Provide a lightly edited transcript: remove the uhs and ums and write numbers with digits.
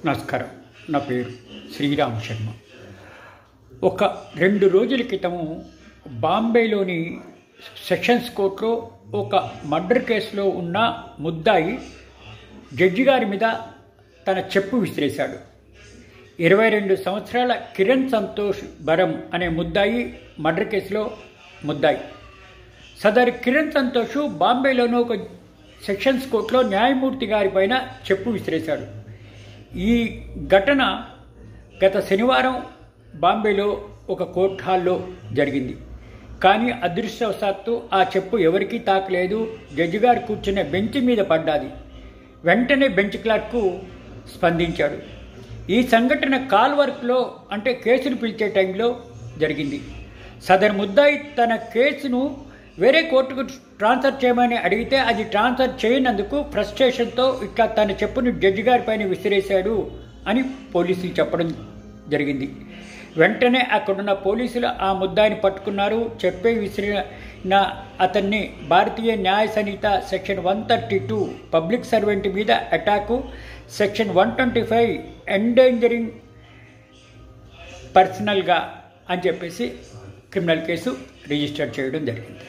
నమస్కారం. నా పేరు శ్రీరామ్ శర్మ. ఒక 2 రోజుల క్రితము బాంబేలోని సెషన్స్ కోర్టులో ఒక మర్డర్ కేసులో ఉన్న ముద్దాయి జడ్జి గారి మీద తన చెప్పు విసిరేశాడు. 22 సంవత్సరాల కిరణ్ సంతోష్ బరం అనే ముద్దాయి మర్డర్ కేసులో ముద్దాయి. సదరు కిరణ్ సంతోష్ బాంబేలోని ఒక సెషన్స్ కోర్టులో న్యాయమూర్తి గారి పైన చెప్పు విసిరేశాడు. ఈ ఘటన గత శనివారం బాంబేలో ఒక కోర్ట్ హాల్లో జరిగింది. కానీ అదృష్టవశాత్తు ఆ చెప్పు ఎవరికీ తాకలేదు. జడ్జి గారు కూర్చునే బెంచ్ మీద పడ్డాది. వెంటనే బెంచ్ క్లర్కు స్పందించాడు. ఈ సంఘటన కాల్ వర్క్లో అంటే కేసును పిలిచే టైంలో జరిగింది. సదరు ముద్దాయి తన కేసును వేరే కోర్టుకు ట్రాన్స్ఫర్ చేయమని అడిగితే అది ట్రాన్స్ఫర్ చేయనందుకు ఫ్రస్ట్రేషన్తో ఇట్లా తన చెప్పును జడ్జి గారి పైన విసిరేశాడు అని పోలీసులు చెప్పడం జరిగింది. వెంటనే అక్కడున్న పోలీసులు ఆ ముద్దాయిని పట్టుకున్నారు. చెప్పే విసిరిన అతన్ని భారతీయ న్యాయ సంహిత సెక్షన్ 132 పబ్లిక్ సర్వెంట్ మీద అటాకు, సెక్షన్ 125 ఎండేంజరింగ్ పర్సనల్గా అని చెప్పేసి క్రిమినల్ కేసు రిజిస్టర్ చేయడం జరిగింది.